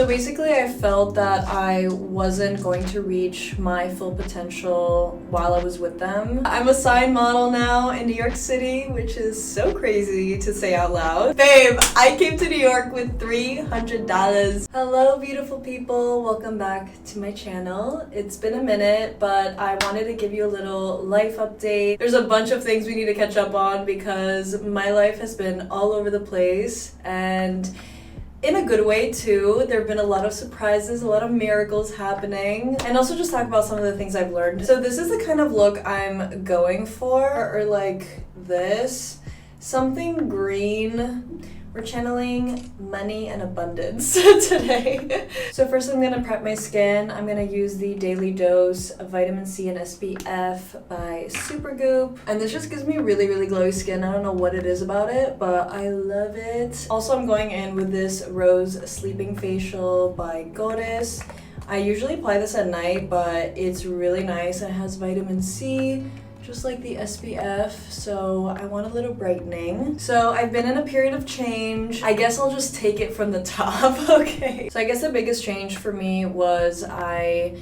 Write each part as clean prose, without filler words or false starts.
So basically I felt that I wasn't going to reach my full potential while I was with them. I'm a sign model now in New York City, which is so crazy to say out loud. Babe, I came to New York with $300. Hello beautiful people, welcome back to my channel. It's been a minute, but I wanted to give you a little life update. There's a bunch of things we need to catch up on because my life has been all over the place, and in a good way too. There have been a lot of surprises, a lot of miracles happening, and also just talk about some of the things I've learned. So this is the kind of look I'm going for, or like this. Something green. We're channeling money and abundance today. So first I'm gonna prep my skin. I'm gonna use the Daily Dose of Vitamin C and SPF by Supergoop. And this just gives me really, really glowy skin. I don't know what it is about it, but I love it. Also, I'm going in with this Rose Sleeping Facial by Goddess. I usually apply this at night, but it's really nice. It has vitamin C, just like the SPF, so I want a little brightening. So I've been in a period of change. I guess I'll just take it from the top, okay? So I guess the biggest change for me was I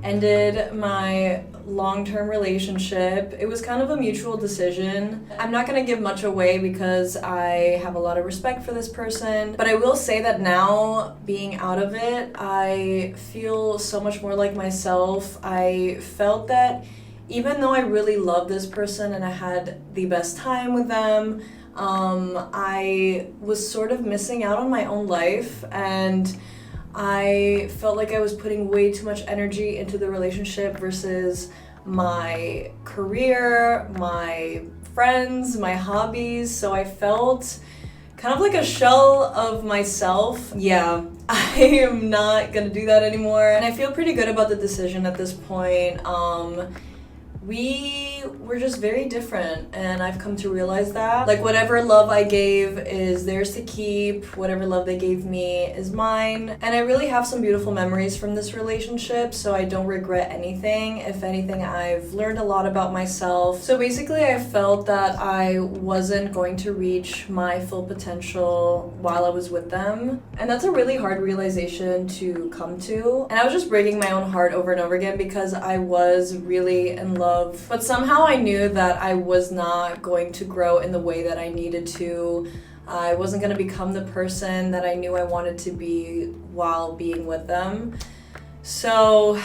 ended my long-term relationship. It was kind of a mutual decision. I'm not gonna give much away because I have a lot of respect for this person, but I will say that now, being out of it, I feel so much more like myself. I felt that even though I really love this person and I had the best time with them, I was sort of missing out on my own life, and I felt like I was putting way too much energy into the relationship versus my career, my friends, my hobbies. So I felt kind of like a shell of myself. Yeah, I am not gonna do that anymore. And I feel pretty good about the decision at this point. We were just very different, and I've come to realize that. Like, whatever love I gave is theirs to keep, whatever love they gave me is mine. And I really have some beautiful memories from this relationship, so I don't regret anything. If anything, I've learned a lot about myself. So basically, I felt that I wasn't going to reach my full potential while I was with them. And that's a really hard realization to come to. And I was just breaking my own heart over and over again because I was really in love. But somehow I knew that I was not going to grow in the way that I needed to. I wasn't going to become the person that I knew I wanted to be while being with them. So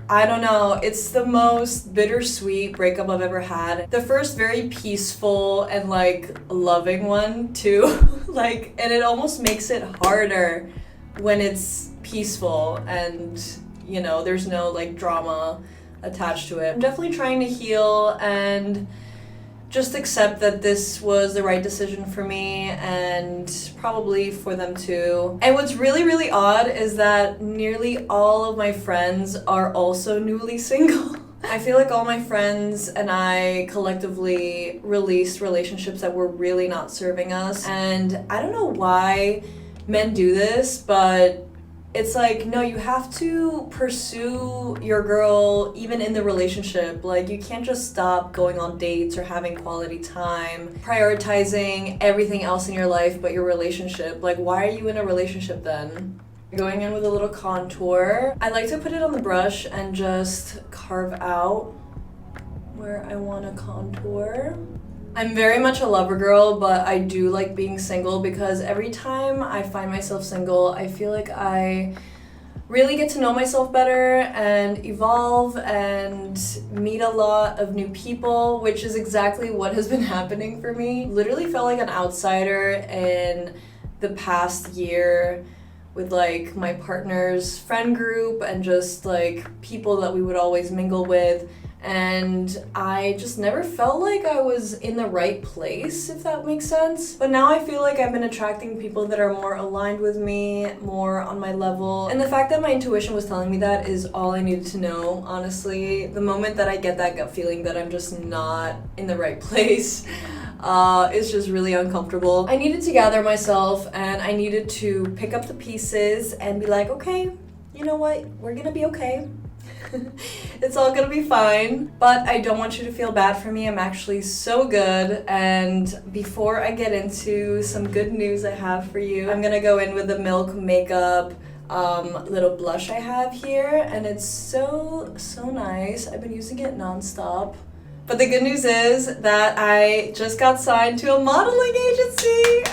I don't know, it's the most bittersweet breakup I've ever had. The first very peaceful and like loving one too. And it almost makes it harder when it's peaceful and, you know, there's no like drama attached to it. I'm definitely trying to heal and just accept that this was the right decision for me and probably for them too. And what's really, really odd is that nearly all of my friends are also newly single. I feel like all my friends and I collectively released relationships that were really not serving us. And I don't know why men do this, but it's like, no, you have to pursue your girl even in the relationship. Like, you can't just stop going on dates or having quality time, prioritizing everything else in your life but your relationship. Like, why are you in a relationship then? Going in with a little contour. I like to put it on the brush and just carve out where I want to contour. I'm very much a lover girl, but I do like being single because every time I find myself single, I feel like I really get to know myself better and evolve and meet a lot of new people, which is exactly what has been happening for me. Literally felt like an outsider in the past year with like my partner's friend group and just like people that we would always mingle with. And I just never felt like I was in the right place, if that makes sense. But now I feel like I've been attracting people that are more aligned with me, more on my level. And the fact that my intuition was telling me that is all I needed to know, honestly. The moment that I get that gut feeling that I'm just not in the right place, it's just really uncomfortable. I needed to gather myself and I needed to pick up the pieces and be like, okay, you know what? We're gonna be okay. It's all gonna be fine, but I don't want you to feel bad for me. I'm actually so good. And before I get into some good news I have for you, I'm gonna go in with the Milk Makeup little blush I have here, and it's so nice. I've been using it nonstop. But the good news is that I just got signed to a modeling agency.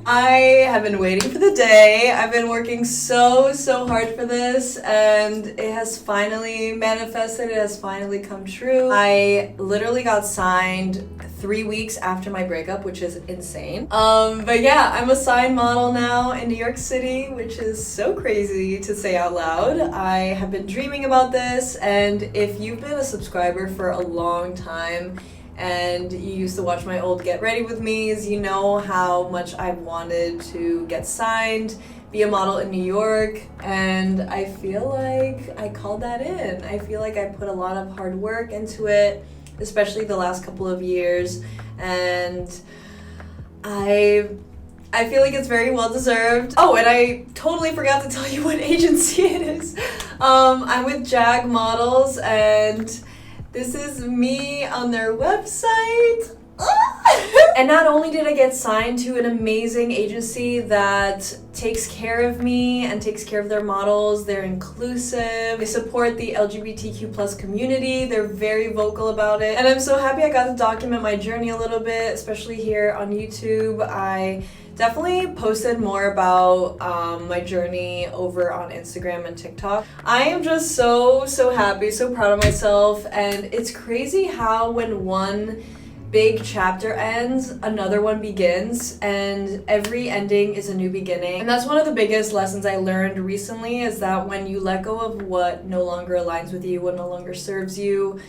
I have been waiting for the day. I've been working so hard for this, and it has finally manifested. It has finally come true. I literally got signed 3 weeks after my breakup, which is insane. But yeah, I'm a signed model now in New York City, which is so crazy to say out loud. I have been dreaming about this, and if you've been a subscriber for a long time and you used to watch my old Get Ready With Me's, you know how much I wanted to get signed, be a model in New York, and I feel like I called that in. I feel like I put a lot of hard work into it, especially the last couple of years, and I feel like it's very well deserved. Oh, and I totally forgot to tell you what agency it is. I'm with Jag Models, and this is me on their website. And not only did I get signed to an amazing agency that takes care of me and takes care of their models, they're inclusive, they support the LGBTQ plus community, they're very vocal about it, and I'm so happy I got to document my journey a little bit, especially here on YouTube. I definitely posted more about my journey over on Instagram and TikTok. I am just so happy, so proud of myself, and it's crazy how when one big chapter ends, another one begins, and every ending is a new beginning. And that's one of the biggest lessons I learned recently, is that when you let go of what no longer aligns with you, what no longer serves you,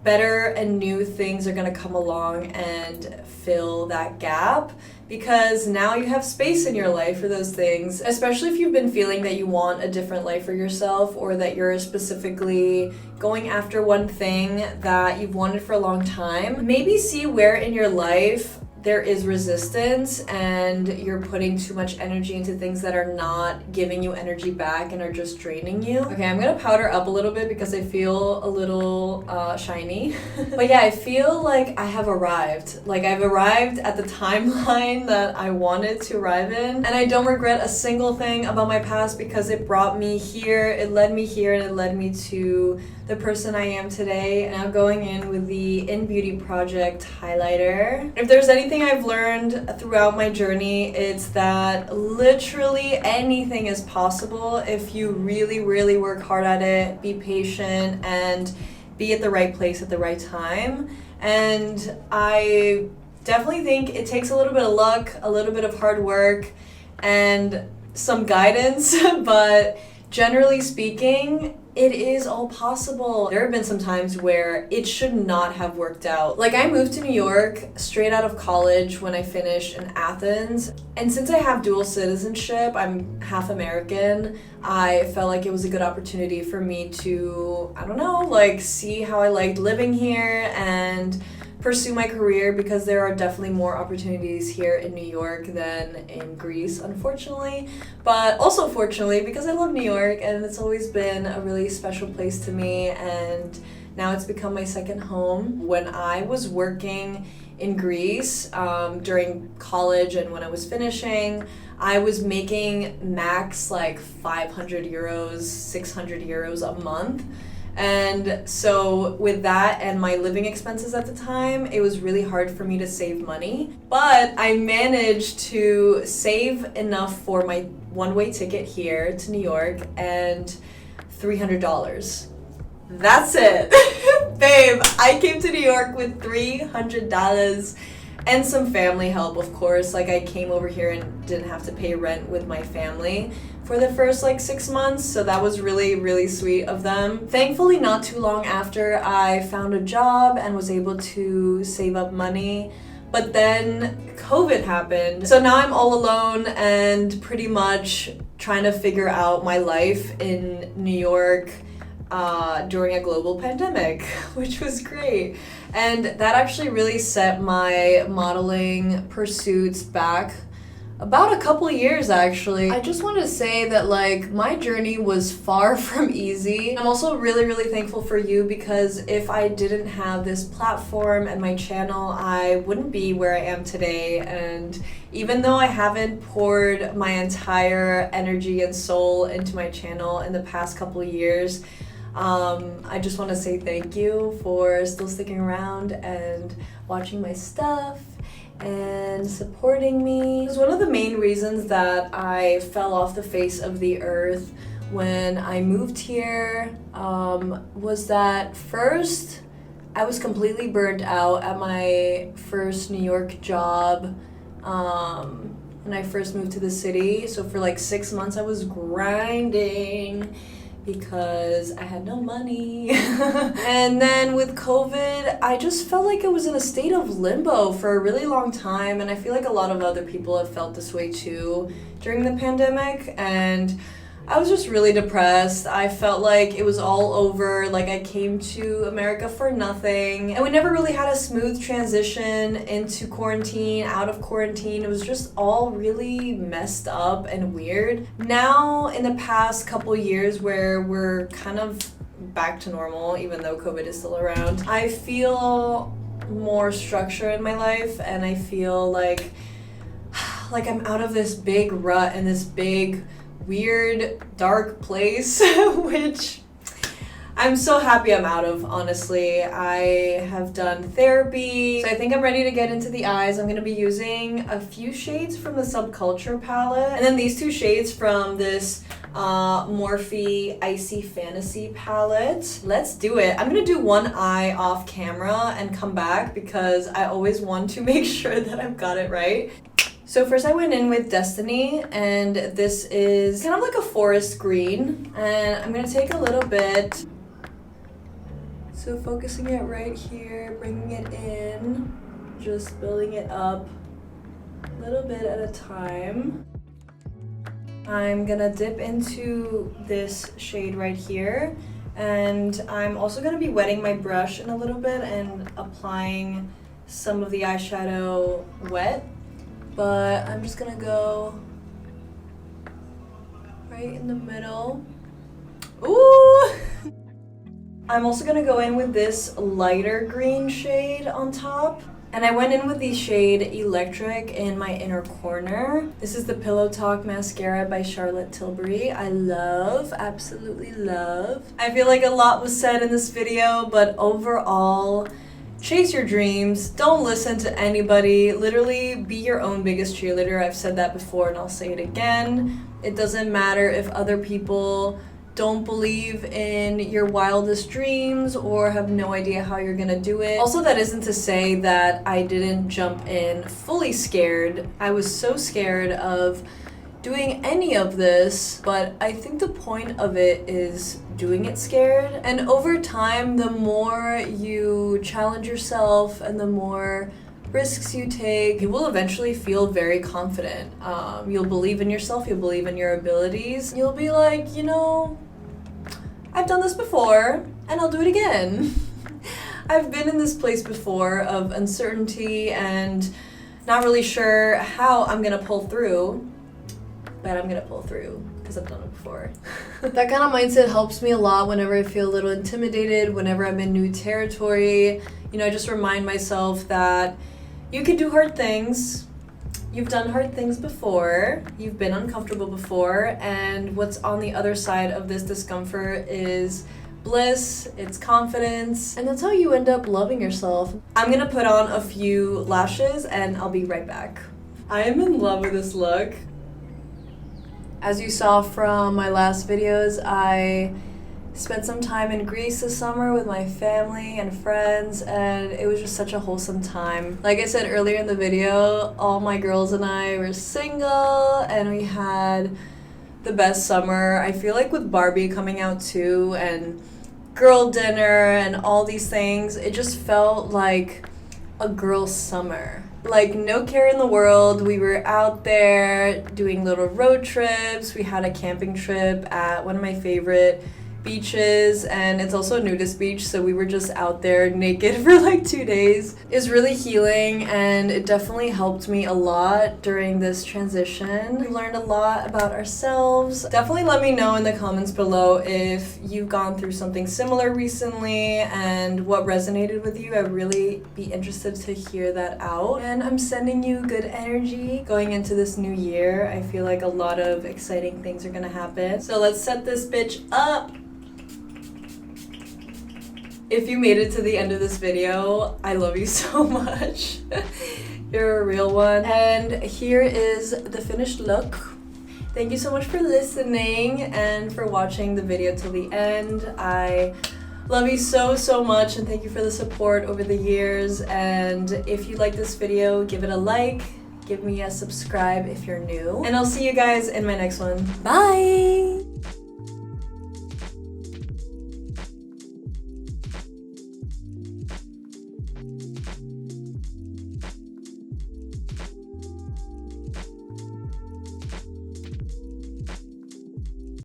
better and new things are gonna come along and fill that gap, because now you have space in your life for those things, especially if you've been feeling that you want a different life for yourself, or that you're specifically going after one thing that you've wanted for a long time. Maybe see where in your life there is resistance and you're putting too much energy into things that are not giving you energy back and are just draining you. Okay, I'm gonna powder up a little bit because I feel a little shiny. But yeah, I feel like I have arrived. Like, I've arrived at the timeline that I wanted to arrive in, and I don't regret a single thing about my past because it brought me here, it led me here, and it led me to the person I am today. And I'm going in with the In Beauty Project highlighter. If there's anything I've learned throughout my journey, it's that literally anything is possible if you really work hard at it, be patient, and be at the right place at the right time. And I definitely think it takes a little bit of luck, a little bit of hard work, and some guidance, but generally speaking, it is all possible. There have been some times where it should not have worked out. Like, I moved to New York straight out of college when I finished in Athens. And since I have dual citizenship, I'm half American, I felt like it was a good opportunity for me to, I don't know, like, see how I liked living here and pursue my career, because there are definitely more opportunities here in New York than in Greece, unfortunately. But also fortunately, because I love New York and it's always been a really special place to me, and now it's become my second home. When I was working in Greece during college and when I was finishing, I was making max like 500 euros, 600 euros a month. And so with that and my living expenses at the time, it was really hard for me to save money. But I managed to save enough for my one-way ticket here to New York and $300. That's it. Babe, I came to New York with $300 and some family help, of course. Like, I came over here and didn't have to pay rent with my family for the first 6 months, so that was really sweet of them. Thankfully, not too long after, I found a job and was able to save up money, but then COVID happened. So now I'm all alone and pretty much trying to figure out my life in New York during a global pandemic, which was great. And that actually really set my modeling pursuits back about a couple years actually. I just want to say that like my journey was far from easy. I'm also really thankful for you, because if I didn't have this platform and my channel, I wouldn't be where I am today. And even though I haven't poured my entire energy and soul into my channel in the past couple years, I just want to say thank you for still sticking around and watching my stuff and supporting me. It was one of the main reasons that I fell off the face of the earth when I moved here, was that first I was completely burned out at my first New York job when I first moved to the city. So for like 6 months I was grinding because I had no money. And then with COVID, I just felt like I was in a state of limbo for a really long time, and I feel like a lot of other people have felt this way too during the pandemic, and I was just really depressed. I felt like it was all over, like I came to America for nothing, and we never really had a smooth transition into quarantine, out of quarantine. It was just all really messed up and weird. Now, in the past couple years where we're kind of back to normal, even though COVID is still around, I feel more structure in my life, and I feel like I'm out of this big rut and this big weird dark place which I'm so happy I'm out of, honestly. I have done therapy, so I think I'm ready to get into the eyes. I'm going to be using a few shades from the Subculture palette, and then these 2 shades from this Morphe Icy Fantasy palette. Let's do it. I'm going to do one eye off camera and come back because I always want to make sure that I've got it right. So first I went in with Destiny, and this is kind of like a forest green, and I'm gonna take a little bit. So focusing it right here, bringing it in, just building it up a little bit at a time. I'm gonna dip into this shade right here, and I'm also gonna be wetting my brush in a little bit and applying some of the eyeshadow wet. But I'm just gonna go right in the middle. Ooh! I'm also gonna go in with this lighter green shade on top. And I went in with the shade Electric in my inner corner. This is the Pillow Talk mascara by Charlotte Tilbury. I love, absolutely love. I feel like a lot was said in this video, but overall, chase your dreams. Don't listen to anybody. Literally be your own biggest cheerleader. I've said that before and I'll say it again. It doesn't matter if other people don't believe in your wildest dreams or have no idea how you're gonna do it. Also, that isn't to say that I didn't jump in fully scared. I was so scared of doing any of this, but I think the point of it is doing it scared. And over time, the more you challenge yourself and the more risks you take, you will eventually feel very confident. You'll believe in yourself, you'll believe in your abilities. You'll be like, you know, I've done this before and I'll do it again. I've been in this place before of uncertainty and not really sure how I'm gonna pull through, but I'm gonna pull through because I've done it before. That kind of mindset helps me a lot whenever I feel a little intimidated, whenever I'm in new territory. You know, I just remind myself that you can do hard things. You've done hard things before. You've been uncomfortable before. And what's on the other side of this discomfort is bliss, it's confidence, and that's how you end up loving yourself. I'm gonna put on a few lashes and I'll be right back. I am in love with this look. As you saw from my last videos, I spent some time in Greece this summer with my family and friends, and it was just such a wholesome time. Like I said earlier in the video, all my girls and I were single and we had the best summer. I feel like with Barbie coming out too and girl dinner and all these things, it just felt like a girl summer. Like no care in the world. We were out there doing little road trips. We had a camping trip at one of my favorite beaches, and it's also a nudist beach, so we were just out there naked for like 2 days. It was really healing, and it definitely helped me a lot during this transition. We learned a lot about ourselves. Definitely let me know in the comments below if you've gone through something similar recently and what resonated with you. I'd really be interested to hear that out. And I'm sending you good energy going into this new year. I feel like a lot of exciting things are gonna happen. So let's set this bitch up. If you made it to the end of this video, I love you so much. You're a real one. And here is the finished look. Thank you so much for listening and for watching the video till the end. I love you so much, and thank you for the support over the years. And if you like this video, give it a like, give me a subscribe if you're new, and I'll see you guys in my next one. Bye!